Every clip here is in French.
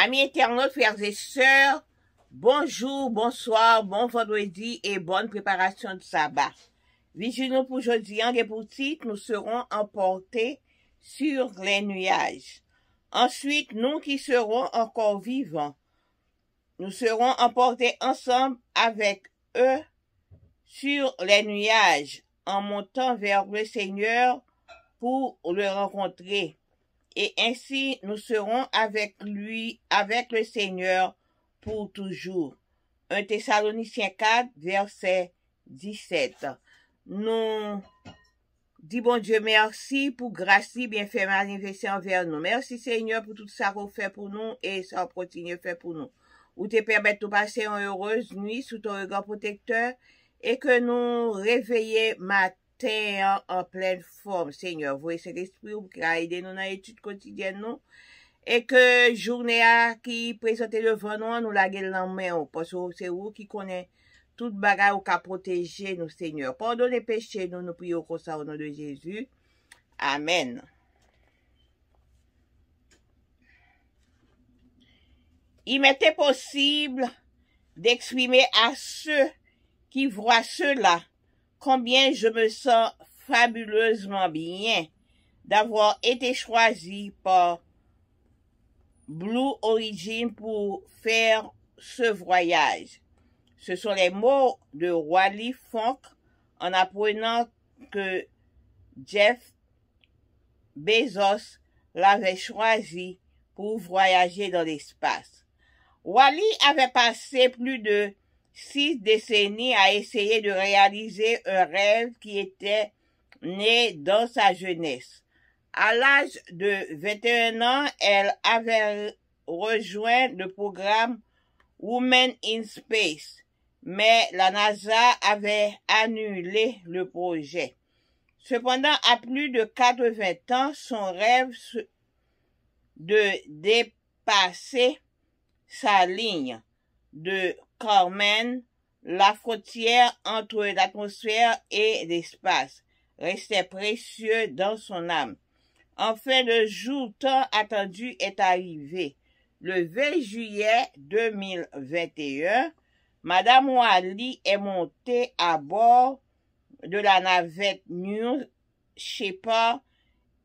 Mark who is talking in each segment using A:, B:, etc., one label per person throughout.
A: Amis internautes, frères et sœurs, bonjour, bonsoir, bon vendredi et bonne préparation de sabbat. Vigilons pour aujourd'hui, et pour titre, nous serons emportés sur les nuages. Ensuite, nous qui serons encore vivants, nous serons emportés ensemble avec eux sur les nuages, en montant vers le Seigneur pour le rencontrer. Et ainsi nous serons avec lui, avec le Seigneur pour toujours. 1 Thessaloniciens 4, verset 17. Nous dis bon Dieu merci pour grâce et bienfait manifesté envers nous. Merci Seigneur pour tout ça qu'on fait pour nous et ça continue faire pour nous. Ou te permettre de passer une heureuse nuit sous ton regard protecteur et que nous réveiller matin en pleine forme, Seigneur. Voyez cet esprit qui a aidé nous dans l'étude quotidienne, nous. Et que journée qui présente devant nous, nous la gueule en main, parce que c'est vous qui connaissez toute bagarre ou qui a protégé nous, Seigneur. Pardonnez péchés, nous prions comme ça au nom de Jésus. Amen. Il m'était possible d'exprimer à ceux qui voient cela combien je me sens fabuleusement bien d'avoir été choisi par Blue Origin pour faire ce voyage. Ce sont les mots de Wally Funk en apprenant que Jeff Bezos l'avait choisi pour voyager dans l'espace. Wally avait passé plus de 6 décennies à essayer de réaliser un rêve qui était né dans sa jeunesse. À l'âge de 21 ans, elle avait rejoint le programme Women in Space, mais la NASA avait annulé le projet. Cependant, à plus de 80 ans, son rêve de dépasser sa ligne de Kármán, la frontière entre l'atmosphère et l'espace, restait précieux dans son âme. Enfin, le jour tant attendu est arrivé. Le 20 juillet 2021, Madame Wally est montée à bord de la navette New Shepard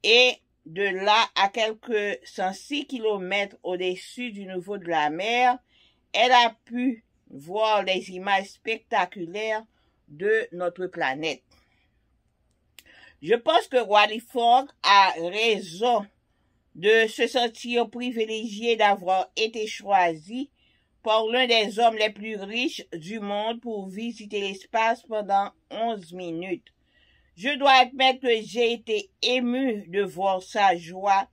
A: et de là à quelques 106 km au-dessus du niveau de la mer, elle a pu voir les images spectaculaires de notre planète. Je pense que Wally Funk a raison de se sentir privilégié d'avoir été choisi par l'un des hommes les plus riches du monde pour visiter l'espace pendant 11 minutes. Je dois admettre que j'ai été ému de voir sa joie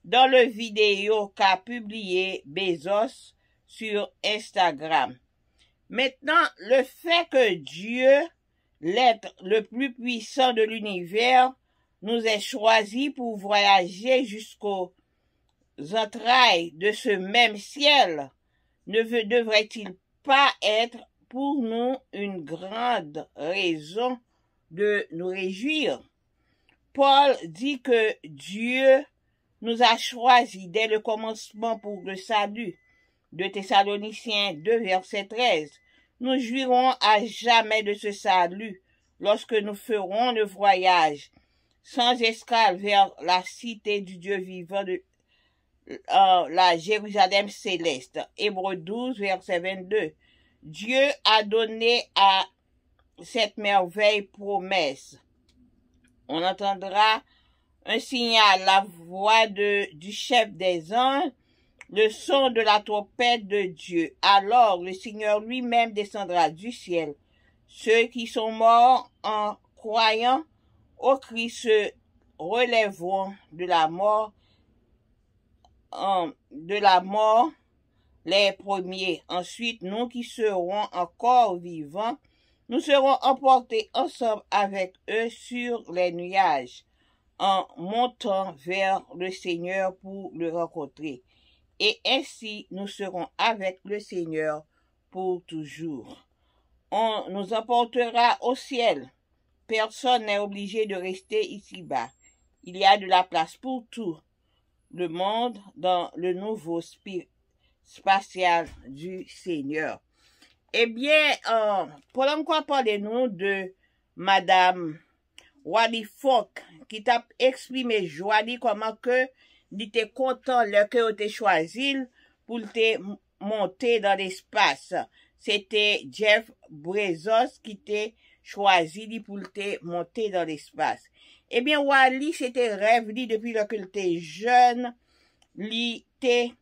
A: dans le vidéo qu'a publié Bezos sur Instagram. Maintenant, le fait que Dieu, l'être le plus puissant de l'univers, nous ait choisis pour voyager jusqu'aux entrailles de ce même ciel, ne devrait-il pas être pour nous une grande raison de nous réjouir? Paul dit que Dieu nous a choisis dès le commencement pour le salut. 2 Thessaloniciens 2, verset 13. Nous jouirons à jamais de ce salut lorsque nous ferons le voyage sans escale vers la cité du Dieu vivant de la Jérusalem céleste. Hébreux 12, verset 22. Dieu a donné à cette merveille promesse. On entendra un signal, la voix du chef des anges, le son de la trompette de Dieu. Alors le Seigneur lui-même descendra du ciel. Ceux qui sont morts en croyant au Christ se relèveront de la mort les premiers. Ensuite, nous qui serons encore vivants, nous serons emportés ensemble avec eux sur les nuages, en montant vers le Seigneur pour le rencontrer. Et ainsi, nous serons avec le Seigneur pour toujours. On nous emportera au ciel. Personne n'est obligé de rester ici-bas. Il y a de la place pour tout le monde dans le nouveau spatial du Seigneur. Eh bien, pendant qu'on parle nous de Madame Wally Funk, qui t'a exprimé joie comment que il était content le que était choisi pour te monter dans l'espace. C'était Jeff Bezos qui t'a choisi pour te monter dans l'espace. Eh bien, Wally, c'était rêve depuis qu'il était jeune, il était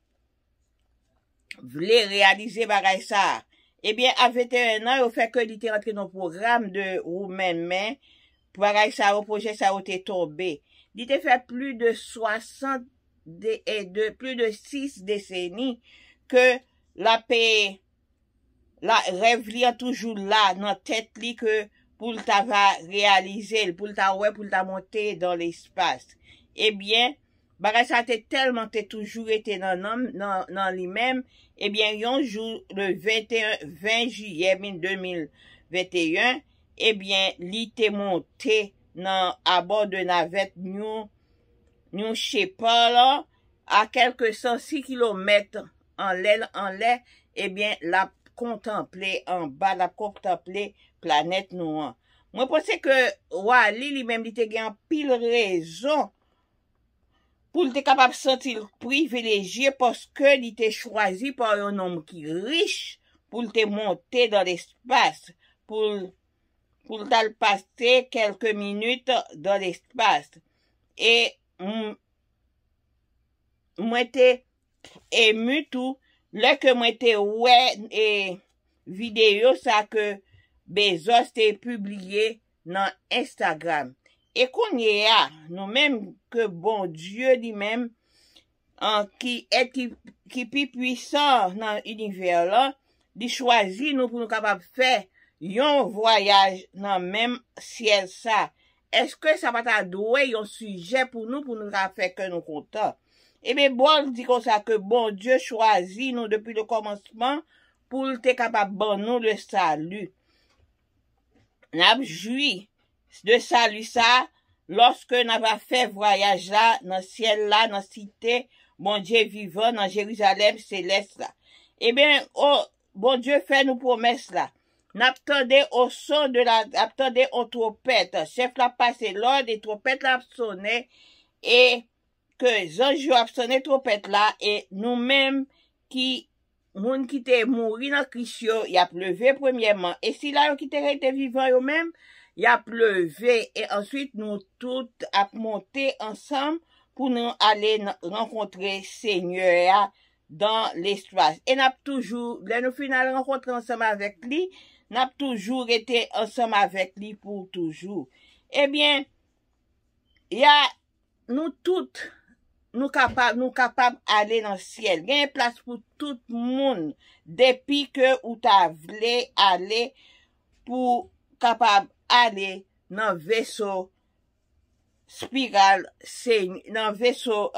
A: voulait réaliser bagay ça. Eh bien, à 21 ans, il fait que il était rentré dans le programme de Women, bagay ça, au projet ça a été tombé. Il était fait plus de 6 décennies que la paix, la rêve li toujours là, dans tête li que pour ta va réaliser, pour ta monter dans l'espace. Eh bien, bagay ça tellement toujours été dans lui-même. Eh bien, un jour, le 20 juillet 2021, eh bien, il était monté à bord de navette New Shepard, à quelques 106 kilomètres en l'air, eh bien, la contempler en bas, la contempler planète noire. Moi, je pense que Wally lui-même, il était en pile raison pour être capable de sentir privilégié parce que il était choisi par un homme qui est riche pour te monter dans l'espace, pour te passer quelques minutes dans l'espace. Et moi, j'étais ému tout, là que moi, j'étais et vidéo ça que Bezos t'est publié dans Instagram. Et qu'on y a, nous-mêmes, que bon Dieu lui-même, qui plus puissant dans l'univers là, il choisit nous pour nous capables de faire un voyage dans le même ciel ça. Est-ce que ça va t'adouer un sujet pour nous faire que nous contents? Eh bien, bon, dit comme ça que bon Dieu choisit nous depuis le commencement pour être capable de nous le salut. N'a joui de salut ça, lorsque n'a pas fait voyage là, dans le ciel là, dans la cité, bon Dieu vivant, dans Jérusalem céleste là. Eh bien, oh, bon Dieu fait nous promesses là. N'attendez au son de attendez aux trompettes. Chef la passé l'ordre des trompettes là sonné et que anges a sonné trompette là et nous-mêmes moun qui te mouri dans Christ y a pleuvé premièrement et si là qui te été vivant eux même y a pleuvé et ensuite nous toutes a monté ensemble pour nous aller rencontrer Seigneur dans l'espace et n'a toujours nous final rencontrer ensemble avec lui n'a toujours été ensemble avec lui pour toujours. Eh bien y a nous toutes nous capables aller dans le ciel. Il y a une place pour tout le monde depuis que ou ta voulu aller pour capable aller dans le vaisseau spiral, dans le vaisseau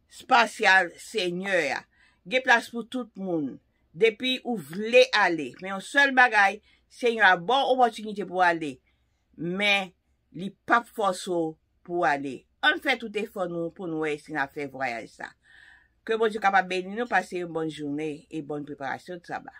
A: spatial Seigneur. Il y a une place pour tout le monde depuis ou voulez aller. Mais un seul bagage, Seigneur a bonne opportunité pour aller. Mais il n'est pas forcé pour aller. On fait tout effort nous pour nous essayer de faire voyage ça. Que bon Dieu capable de bénir nous, passer une bonne journée et bonne préparation de sabbat.